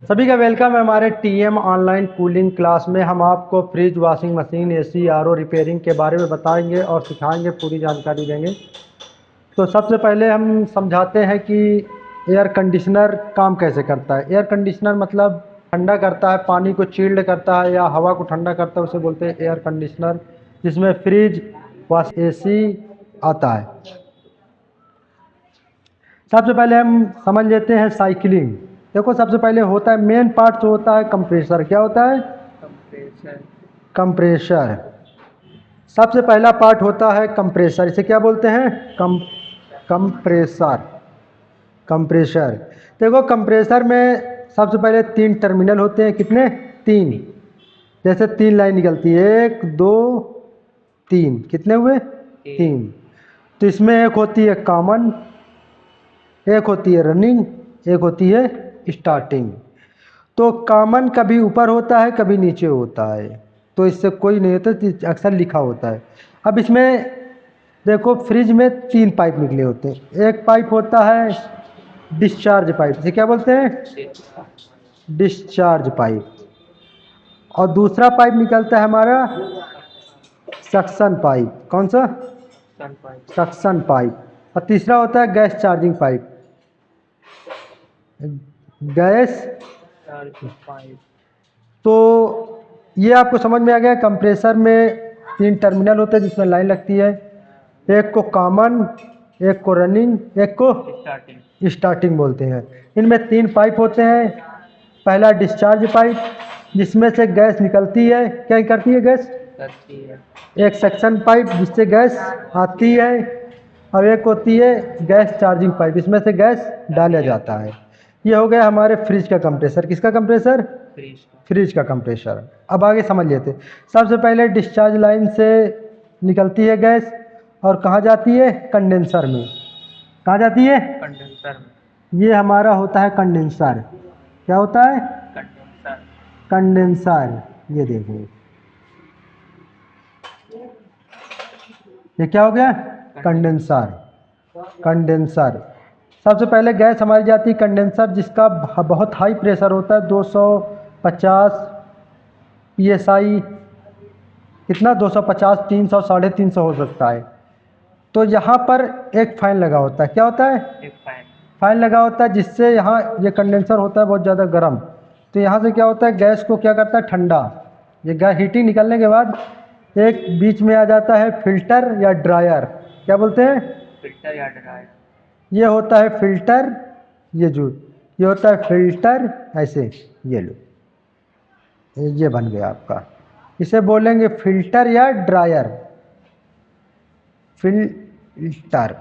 सभी का वेलकम है हमारे टीएम ऑनलाइन कूलिंग क्लास में। हम आपको fridge, washing machine, AC, RO repairing के बारे में बताएंगे और सिखाएंगे, पूरी जानकारी देंगे। तो सबसे पहले हम समझाते हैं कि एयर कंडीशनर काम कैसे करता है। एयर कंडीशनर मतलब ठंडा करता है, पानी को चिल्ड करता है या हवा को ठंडा करता है, उसे बोलते हैं एयर कंडीशनर, जिसमें फ्रिज, वॉश, एसी आता है। सबसे पहले हम समझ लेते हैं साइकिलिंग। देखो, सबसे पहले होता है मेन पार्ट जो होता है कंप्रेसर। क्या होता है? कंप्रेसर। कंप्रेसर। सबसे पहला पार्ट होता है कंप्रेसर। इसे क्या बोलते हैं? कंप्रेसर। कंप्रेसर। देखो, कंप्रेसर में सबसे पहले 3 टर्मिनल होते हैं। कितने? 3। जैसे 3 लाइन निकलती है, 1 2 3। कितने हुए? 3। तो इसमें एक होती है कॉमन, एक होती है रनिंग, एक होती है स्टार्टिंग। तो कॉमन कभी ऊपर होता है, कभी नीचे होता है, तो इससे कोई नहीं होता, तो अक्सर लिखा होता है। अब इसमें देखो, फ्रिज में 3 पाइप निकले होते हैं। एक पाइप होता है डिस्चार्ज पाइप। इसे क्या बोलते हैं? Discharge pipe. और दूसरा पाइप निकलता है हमारा सक्शन पाइप। कौन सा? Suction pipe. और तीसरा होता है गैस चार्जिंग पाइप। गैस। तो ये आपको समझ में आ गया। कंप्रेसर में 3 टर्मिनल होते हैं जिसमें लाइन लगती है। एक को कॉमन, एक को रनिंग, एक को स्टार्टिंग बोलते हैं। इनमें 3 पाइप होते हैं। पहला डिस्चार्ज पाइप, जिसमें से गैस निकलती है। क्या करती है गैस? एक सक्शन पाइप जिससे गैस आती है, और एक होती है गैस चार्जिंग पाइप, इसमें से गैस डाला जाता है। ये हो गया हमारे फ्रिज का कंप्रेसर। किसका कंप्रेसर? फ्रिज का कंप्रेसर। अब आगे समझ लेते। सबसे पहले डिस्चार्ज लाइन से निकलती है गैस, और कहाँ जाती है? कंडेंसर में। कहाँ जाती है? कंडेंसर में। ये हमारा होता है कंडेंसर। क्या होता है? कंडेंसर। कंडेंसर। ये देखो, ये क्या हो गया? कंडेंसर। कंडेंसर। सबसे पहले गैस हमारी जाती है कंडेंसर, जिसका बहुत हाई प्रेशर होता है, 250 psi। कितना? 250, 300, 350 हो सकता है। तो यहाँ पर एक फैन लगा होता है। क्या होता है? एक फैन। फैन लगा होता है, जिससे यहाँ ये कंडेंसर होता है बहुत ज़्यादा गर्म। तो यहाँ से क्या होता है, गैस को क्या करता है? ठंडा। ये गैस हीटिंग निकलने के बाद एक बीच में आ जाता है फिल्टर या ड्रायर। क्या बोलते हैं? फिल्टर या ड्रायर। ये होता है फिल्टर। ये होता है फिल्टर। ऐसे ये लो, ये बन गया आपका। इसे बोलेंगे फिल्टर या ड्रायर। फिल्टर।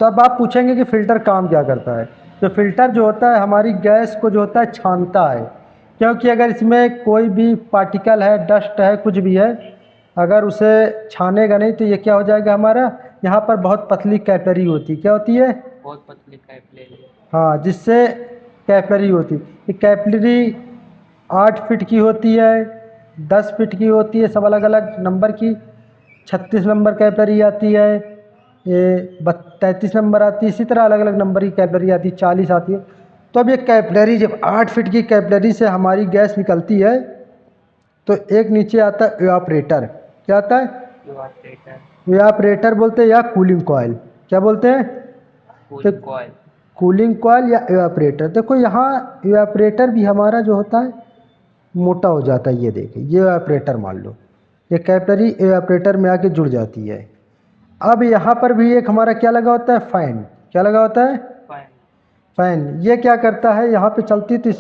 तो अब आप पूछेंगे कि फ़िल्टर काम क्या करता है। तो फ़िल्टर जो होता है हमारी गैस को जो होता है छानता है, क्योंकि अगर इसमें कोई भी पार्टिकल है, डस्ट है, कुछ भी है, अगर उसे छानेगा नहीं तो ये क्या हो जाएगा हमारा, यहाँ पर बहुत पतली कैपिलरी होती है। क्या होती है? बहुत पतली कैपिलरी। हाँ, जिससे कैपिलरी होती है। ये कैपिलरी 8 फीट की होती है, 10 फीट की होती है, सब अलग अलग नंबर की। 36 नंबर कैपिलरी आती है, ये 33 नंबर आती है, इसी तरह अलग अलग नंबर की कैपिलरी आती है, 40 आती है। तो अब ये कैपिलरी, जब 8 फीट की कैपिलरी से हमारी गैस निकलती है, तो एक नीचे आता है इवापरेटर। क्या आता है? इवापरेटर। इवापरेटर बोलते हैं या कूलिंग कॉइल। क्या बोलते हैं? तो कूलिंग कॉइल। कूलिंग कॉइल या इवापरेटर। देखो, यहाँ इवापरेटर भी हमारा जो होता है मोटा हो जाता है। ये देखिए, ये इवापरेटर मान लो, ये कैपिलरी इवापरेटर में आके जुड़ जाती है। अब यहाँ पर भी एक हमारा क्या लगा होता है? फैन। क्या लगा होता है? फैन। फैन। ये क्या करता है, यहाँ पे चलती है तो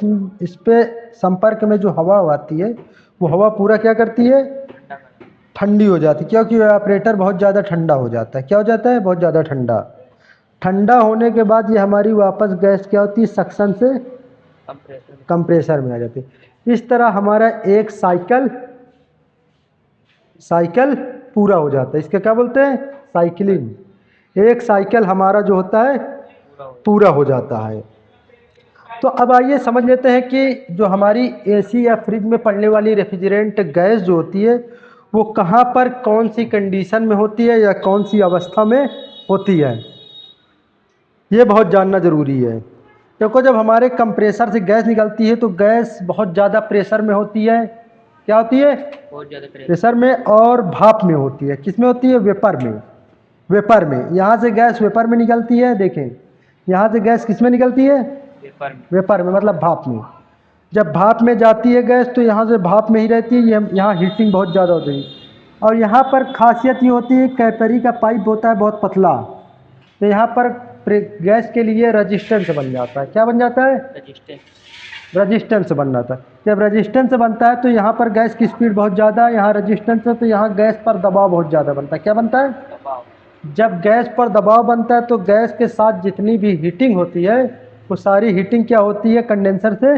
इस पे संपर्क में जो हवा आती है, वो हवा पूरा क्या करती है? ठंडा कर। ठंडी हो जाती है, क्योंकि इवापरेटर बहुत ज़्यादा ठंडा हो जाता है। क्या हो जाता है? बहुत ज़्यादा ठंडा। ठंडा होने के बाद ये हमारी वापस गैस क्या होती है? सक्शन से कंप्रेसर। कंप्रेसर में आ जाती है। इस तरह हमारा एक साइकिल साइकिल पूरा हो जाता है। इसके क्या बोलते हैं? साइकिलिंग। एक साइकिल हमारा जो होता है पूरा हो जाता है। तो अब आइए समझ लेते हैं कि जो हमारी एसी या फ्रिज में पड़ने वाली रेफ्रिजरेंट गैस जो होती है, वो कहाँ पर कौन सी कंडीशन में होती है या कौन सी अवस्था में होती है। ये बहुत जानना ज़रूरी है। देखो जब हमारे कंप्रेसर से गैस निकलती है तो गैस बहुत ज़्यादा प्रेशर में होती है। क्या होती है? बहुत ज़्यादा प्रेशर। प्रेशर में, और भाप में होती है। किस में होती है? वेपर में। वेपर में। यहाँ से गैस वेपर में निकलती है। देखें, यहाँ से गैस किस में निकलती है? वेपर में। वेपर में, मतलब भाप में। जब भाप में जाती है गैस तो यहाँ से भाप में ही रहती है। ये यहाँ हीटिंग बहुत ज़्यादा होती है। और यहाँ पर खासियत ये होती है, कैपिलरी का पाइप होता है बहुत पतला, तो यहाँ पर गैस के लिए रेजिस्टेंस बन जाता है। क्या बन जाता है? रेजिस्टेंस। रेजिस्टेंस बन जाता है। जब रेजिस्टेंस बनता है तो यहाँ पर गैस की स्पीड बहुत ज़्यादा है, यहाँ रेजिस्टेंस है तो यहाँ गैस पर दबाव बहुत ज़्यादा बनता है। क्या बनता है? दबाव। जब गैस पर दबाव बनता है तो गैस के साथ जितनी भी हीटिंग होती है वो सारी हीटिंग क्या होती है? कंडेंसर से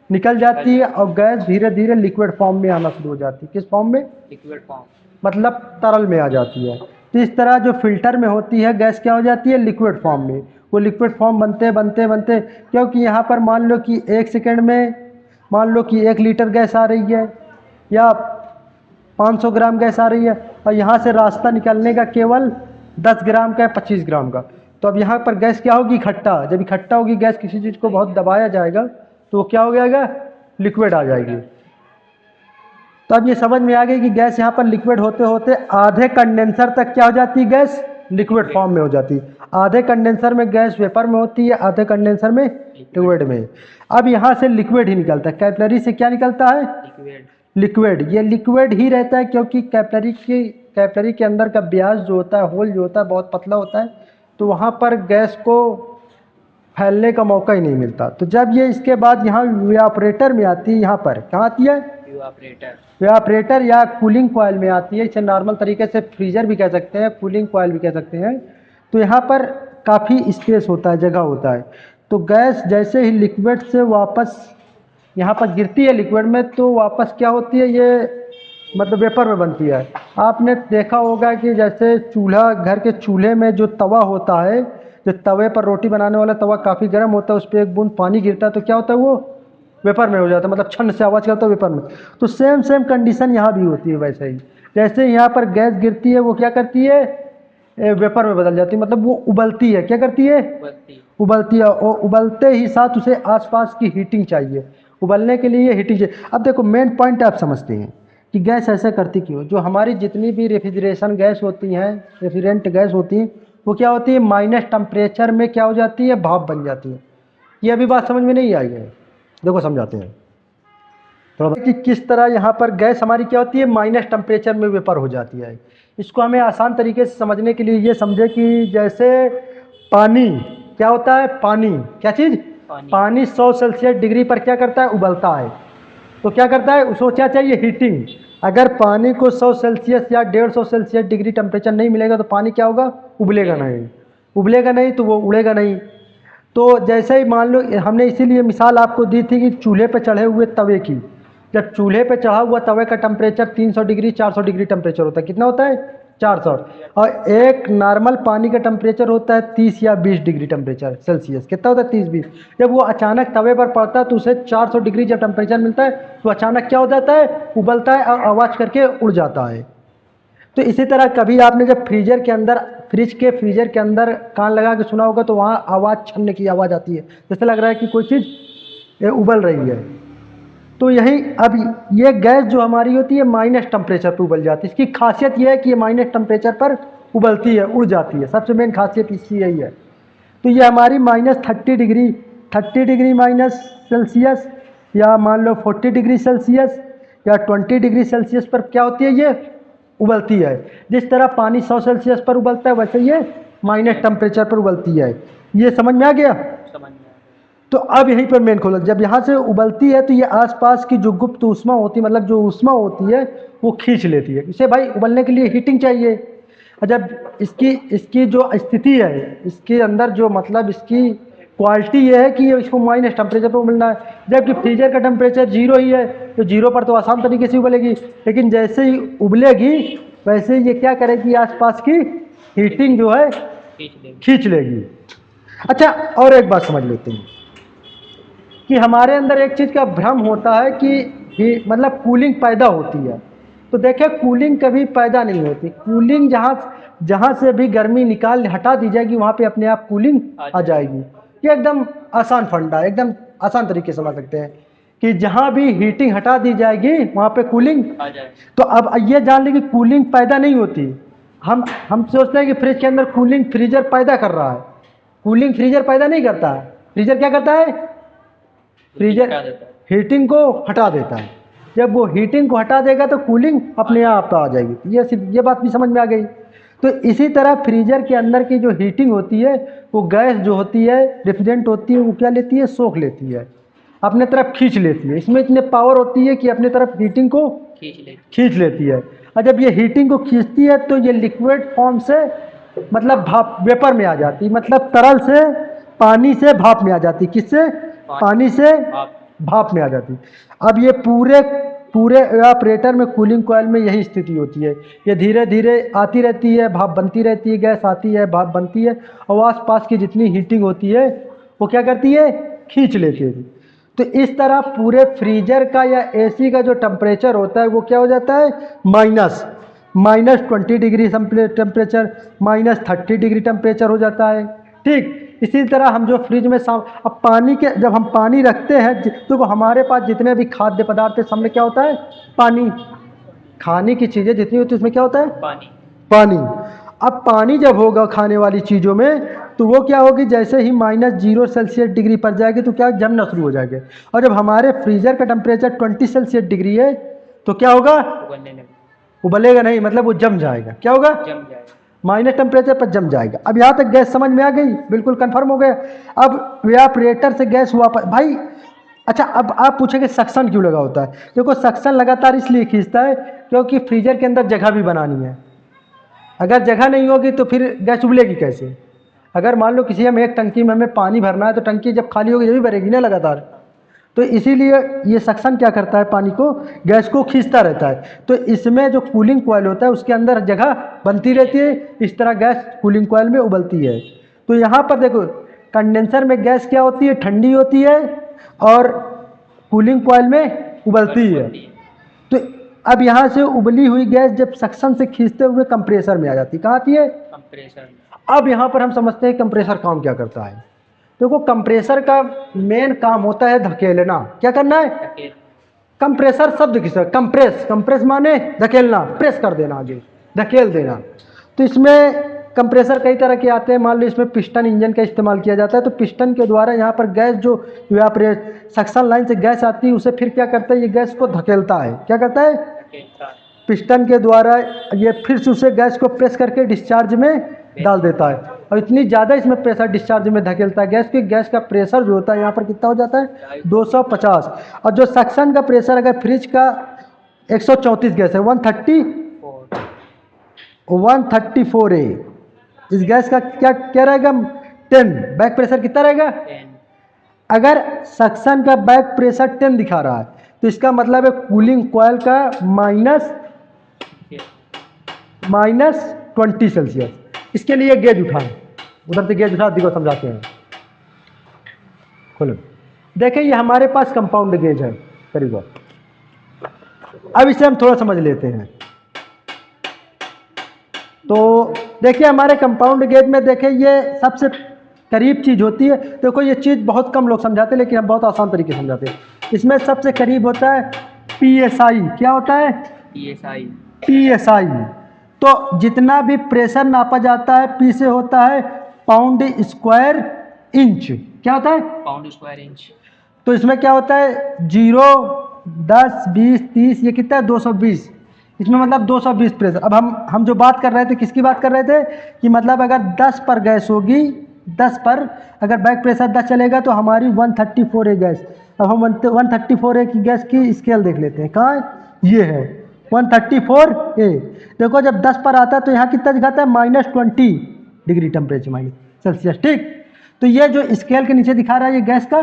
निकल जाती है और गैस धीरे धीरे लिक्विड फॉर्म में आना शुरू हो जाती है। किस फॉर्म में? Liquid form. मतलब तरल में आ जाती है। तो इस तरह जो फिल्टर में होती है गैस क्या हो जाती है? लिक्विड फॉर्म में। वो लिक्विड फॉर्म बनते बनते बनते, क्योंकि यहाँ पर मान लो कि 1 सेकंड में मान लो कि 1 लीटर गैस आ रही है या 500 ग्राम गैस आ रही है, और यहाँ से रास्ता निकलने का केवल 10 ग्राम का है, 25 ग्राम का। तो अब यहाँ पर गैस क्या होगी? इकट्ठा। जब इकट्ठा होगी गैस, किसी चीज़ को बहुत दबाया जाएगा तो वो क्या हो जाएगा? लिक्विड आ जाएगी। तो अब ये समझ में आ गई कि गैस यहाँ पर लिक्विड होते होते आधे कंडेंसर तक क्या हो जाती है? गैस लिक्विड फॉर्म में हो जाती है। आधे कंडेंसर में गैस वेपर में होती है, आधे कंडेंसर में लिक्विड में। अब यहाँ से लिक्विड ही निकलता है। कैपिलरी से क्या निकलता है? लिक्विड। लिक्विड। ये लिक्विड ही रहता है क्योंकि कैपिलरी के अंदर का ब्यास जो होता है, होल जो होता है, बहुत पतला होता है, तो वहाँ पर गैस को फैलने का मौका ही नहीं मिलता। तो जब ये इसके बाद यहाँ इवेपोरेटर में आती है, यहाँ पर कहाँ आती है? इवेपोरेटर या कूलिंग कॉइल में आती है। इसे नॉर्मल तरीके से फ्रीजर भी कह सकते हैं, कूलिंग कॉइल भी कह सकते हैं। तो यहाँ पर काफ़ी स्पेस होता है, जगह होता है। तो गैस जैसे ही लिक्विड से वापस यहाँ पर गिरती है लिक्विड में तो वापस क्या होती है? ये मतलब वेपर में बनती है। आपने देखा होगा कि जैसे चूल्हा, घर के चूल्हे में जो तवा होता है, जो तवे पर रोटी बनाने वाला तवा काफ़ी गर्म होता है, उस पर एक बूंद पानी गिरता है तो क्या होता है? वो वेपर में हो जाता है, मतलब छन से आवाज़ करता है वेपर में। तो सेम कंडीशन यहाँ भी होती है वैसे ही। जैसे यहाँ पर गैस गिरती है वो क्या करती है? वेपर में बदल जाती है, मतलब वो उबलती है। क्या करती है? उबलती है। और उबलते ही साथ उसे आसपास की हीटिंग चाहिए। उबलने के लिए हीटिंग चाहिए। अब देखो मेन पॉइंट आप समझते हैं कि गैस ऐसा करती क्यों? जो हमारी जितनी भी रेफ्रिजरेशन गैस होती हैं, रेफ्रिजरेंट गैस होती हैं, वो क्या होती है? माइनस टेम्परेचर में क्या हो जाती है? भाप बन जाती है। ये अभी बात समझ में नहीं आई है? देखो समझाते हैं थोड़ा कि किस तरह यहाँ पर गैस हमारी क्या होती है? माइनस टेम्परेचर में वेपर हो जाती है। इसको हमें आसान तरीके से समझने के लिए ये समझे कि जैसे पानी क्या होता है? पानी क्या चीज़? पानी 100 सेल्सियस डिग्री पर क्या करता है? उबलता है। तो क्या करता है? उसको क्या चाहिए? हीटिंग। अगर पानी को 100 सेल्सियस या 150 सेल्सियस डिग्री टेम्परेचर नहीं मिलेगा तो पानी क्या होगा? उबलेगा नहीं। उबलेगा नहीं तो वो उड़ेगा नहीं। तो जैसे ही मान लो, हमने इसीलिए मिसाल आपको दी थी कि चूल्हे पे चढ़े हुए तवे की। जब चूल्हे पे चढ़ा हुआ तवे का टेम्परेचर 300 डिग्री 400 डिग्री टेम्परेचर होता है। कितना होता है? 400। और एक नॉर्मल पानी का टेम्परेचर होता है 30 या 20 डिग्री टेम्परेचर सेल्सियस। कितना होता है? 30-20। जब वो अचानक तवे पर पड़ता है तो उसे 400 डिग्री जब टेम्परेचर मिलता है तो अचानक क्या हो जाता है? उबलता है और आवाज़ करके उड़ जाता है। तो इसी तरह कभी आपने जब फ्रीजर के अंदर कान लगा के सुना होगा तो वहाँ आवाज़, छनने की आवाज़ आती है, जैसे लग रहा है कि कोई चीज़ उबल रही है। तो यही अब ये गैस जो हमारी होती है माइनस टेम्परेचर पर उबल जाती है। इसकी खासियत यह है कि ये माइनस टेम्परेचर पर उबलती है, उड़ जाती है। सबसे मेन खासियत इसकी यही है। तो ये हमारी -30 डिग्री माइनस सेल्सियस या मान लो 40 डिग्री सेल्सियस या 20 डिग्री सेल्सियस पर क्या होती है? ये उबलती है। जिस तरह पानी 100 सेल्सियस पर उबलता है वैसे ये माइनस टेम्परेचर पर उबलती है। ये समझ में आ गया? तो अब यहीं पर मेन खोलो। जब यहाँ से उबलती है तो ये आसपास की जो गुप्त ऊष्मा होती है, मतलब जो ऊष्मा होती है, वो खींच लेती है। इसे भाई उबलने के लिए हीटिंग चाहिए। और जब इसकी जो स्थिति है, इसके अंदर जो मतलब इसकी क्वालिटी ये है कि इसको माइनस टेम्परेचर पर उबलना है। जबकि फ्रीजर का टेम्परेचर 0 ही है तो 0 पर तो आसान तरीके से उबलेगी। लेकिन जैसे ही उबलेगी वैसे ये क्या करेगी? आसपास की हीटिंग जो है खींच लेगी। अच्छा, और एक बात समझ लेते हैं कि हमारे अंदर एक चीज़ का भ्रम होता है कि मतलब कूलिंग पैदा होती है। तो देखिए, कूलिंग कभी पैदा नहीं होती। कूलिंग जहाँ से भी गर्मी हटा दी जाएगी वहाँ पे अपने आप कूलिंग आ जाएगी। ये एकदम आसान फंडा, एकदम आसान तरीके से समझ सकते हैं कि जहाँ भी हीटिंग हटा दी जाएगी वहाँ पे कूलिंग आ जाए। तो अब ये जान लें कि कूलिंग पैदा नहीं होती। हम सोचते हैं कि फ्रिज के अंदर कूलिंग फ्रीजर पैदा कर रहा है, कूलिंग फ्रीजर पैदा नहीं करता है। फ्रीजर क्या करता है? फ्रीजर हटा देता है। हीटिंग को हटा देता है। जब वो हीटिंग को हटा देगा तो कूलिंग अपने आप आ जाएगी। ये बात भी समझ में आ गई। तो इसी तरह फ्रीजर के अंदर की जो हीटिंग होती है वो गैस जो होती है रेफ्रिजरेंट होती है वो क्या लेती है? सोख लेती है, अपने तरफ खींच लेती है। इसमें इतने पावर होती है कि अपने तरफ हीटिंग को खींच लेती है। और जब ये हीटिंग को खींचती है तो ये लिक्विड फॉर्म से मतलब भाप वेपर में आ जाती, मतलब तरल से पानी से भाप में आ जाती। किससे? पानी से भाप में आ जाती। अब ये पूरे एवापोरेटर में कूलिंग कॉइल में यही स्थिति होती है। ये धीरे धीरे आती रहती है, भाप बनती रहती है, गैस आती है, भाप बनती है, और आसपास की जितनी हीटिंग होती है वो क्या करती है? खींच लेती है। तो इस तरह पूरे फ्रीजर का या एसी का जो टेम्परेचर होता है वो क्या हो जाता है? -20 डिग्री टेम्परेचर, -30 डिग्री टेम्परेचर हो जाता है। ठीक इसी तरह हम जो फ्रिज में अब पानी के जब हम पानी रखते हैं तो हमारे पास जितने भी खाद्य पदार्थ है सामने क्या होता है? पानी। खाने की चीज़ें जितनी होती है उसमें क्या होता है? पानी। अब पानी जब होगा खाने वाली चीज़ों में तो वो क्या होगी? जैसे ही -0 सेल्सियस डिग्री पर जाएगी तो क्या जमना शुरू हो जाएगा। और जब हमारे फ्रीजर का टेम्परेचर 20 सेल्सियस डिग्री है तो क्या होगा? उबलेगा नहीं, मतलब वो जम जाएगा। क्या होगा? जम जाएगा, माइनस टेम्परेचर पर जम जाएगा। अब यहाँ तक गैस समझ में आ गई? बिल्कुल कंफर्म हो गया। अब एवापोरेटर से गैस वापस भाई। अच्छा, अब आप पूछेंगे सक्शन क्यों लगा होता है? देखो सक्शन लगातार इसलिए खींचता है क्योंकि फ्रीजर के अंदर जगह भी बनानी है। अगर जगह नहीं होगी तो फिर गैस उबलेगी कैसे? अगर मान लो किसी हम एक टंकी में हमें पानी भरना है तो टंकी जब खाली होगी जब भी भरेगी ना लगातार। तो इसीलिए ये सक्शन क्या करता है? पानी को, गैस को खींचता रहता है। तो इसमें जो कूलिंग कॉइल होता है उसके अंदर जगह बनती रहती है, इस तरह गैस कूलिंग कॉइल में उबलती है। तो यहाँ पर देखो कंडेंसर में गैस क्या होती है? ठंडी होती है, और कूलिंग कॉइल में उबलती है। तो अब यहाँ से उबली हुई गैस जब सक्शन से खींचते हुए कंप्रेसर में आ जाती है। कहाँ आती है? कंप्रेसर। अब यहाँ पर हम समझते हैं कंप्रेसर काम क्या करता है। देखो कंप्रेसर का मेन काम होता है धकेलना। क्या करना है? कंप्रेसर शब्द किस? कंप्रेस माने धकेलना, प्रेस कर देना, आगे धकेल देना। तो इसमें कंप्रेसर कई तरह के आते हैं। मान लो इसमें पिस्टन इंजन का इस्तेमाल किया जाता है। तो पिस्टन के द्वारा यहाँ पर गैस जो सक्शन लाइन से गैस आती है उसे फिर क्या करता है? ये गैस को धकेलता है। क्या करता है? पिस्टन के द्वारा ये फिर से उसे गैस को प्रेस करके डिस्चार्ज में डाल देता है। और इतनी ज़्यादा इसमें प्रेशर डिस्चार्ज में धकेलता है गैस की, गैस का प्रेशर जो होता है यहाँ पर कितना हो जाता है? 250। और जो सक्शन का प्रेशर अगर फ्रिज का 134 गैस है, 134 है। इस गैस का क्या रहेगा? 10। बैक प्रेशर कितना रहेगा? 10। अगर सक्शन का बैक प्रेशर 10 दिखा रहा है तो इसका मतलब है कूलिंग कॉइल का -20 सेल्सियस। इसके लिए गेज उठाएं, उधर से गेज उठा, देखो समझाते हैं। खोलो, देखें ये हमारे पास कंपाउंड गेज है करीब। अब इसे हम थोड़ा समझ लेते हैं। तो देखिए हमारे कंपाउंड गेज में देखें ये सबसे करीब चीज़ होती है। देखो ये चीज़ बहुत कम लोग समझाते हैं लेकिन हम बहुत आसान तरीके से समझाते हैं। इसमें सबसे करीब होता है PSI। क्या होता है? PSI। तो जितना भी प्रेशर नापा जाता है P से होता है पाउंड स्क्वायर इंच। क्या होता है? Pound square inch. तो इसमें क्या होता है? 0, 10, 20, 30, ये कितना है? 220। इसमें मतलब 220 प्रेशर। अब हम जो बात कर रहे थे किसकी बात कर रहे थे कि मतलब अगर 10 पर गैस होगी, 10 पर अगर बैक प्रेशर 10 चलेगा तो हमारी 134 है गैस। अब हम 134 है की गैस की स्केल देख लेते हैं। कहाँ है? ये है 134A। देखो जब 10 पर आता है तो यहाँ कितना दिखाता है? -20 डिग्री टेम्परेचर, माइनस सेल्सियस। ठीक, तो ये जो स्केल के नीचे दिखा रहा है ये गैस का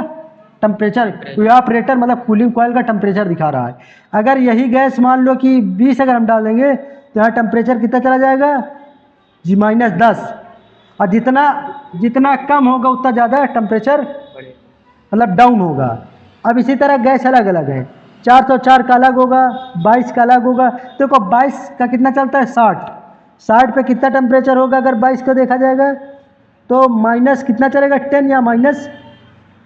टेम्परेचर, इवेपोरेटर मतलब कूलिंग कॉइल का टेम्परेचर दिखा रहा है। अगर यही गैस मान लो कि 20 अगर हम डाल देंगे तो यहाँ टेम्परेचर कितना चला जाएगा? जी -10। और जितना कम होगा उतना ज़्यादा टेम्परेचर मतलब डाउन होगा। अब इसी तरह गैस अलग अलग है। 404 का अलग होगा, 22 का अलग होगा। देखो 22 का कितना चलता है? 60 पे कितना टेम्परेचर होगा अगर 22 का देखा जाएगा? तो माइनस कितना चलेगा? 10 या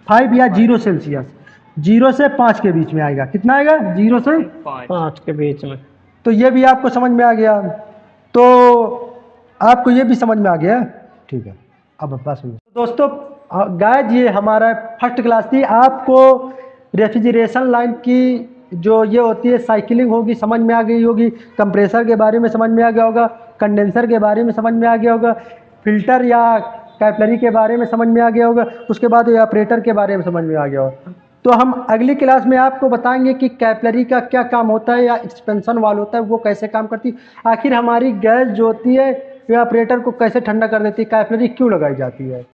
5 या 0 सेल्सियस, 0 से 5 के बीच में आएगा। कितना आएगा? 0 से 5 के बीच में। तो ये भी आपको समझ में आ गया। तो आपको ये भी समझ में आ गया, ठीक है। अब बस दोस्तों गाइस, ये हमारा फर्स्ट क्लास थी। आपको रेफ्रिजरेशन लाइन की जो ये होती है साइकिलिंग होगी समझ में आ गई होगी, कंप्रेसर के बारे में समझ में आ गया होगा, कंडेंसर के बारे में समझ में आ गया होगा, फिल्टर या कैपिलरी के बारे में समझ में आ गया होगा, उसके बाद ऑपरेटर के बारे में समझ में आ गया होगा। तो हम अगली क्लास में आपको बताएंगे कि कैपिलरी का क्या काम होता है या एक्सपेंशन वाल्व होता है वो कैसे काम करती है, आखिर हमारी गैस जो होती है या ऑपरेटर को कैसे ठंडा कर देती है, कैपिलरी क्यों लगाई जाती है।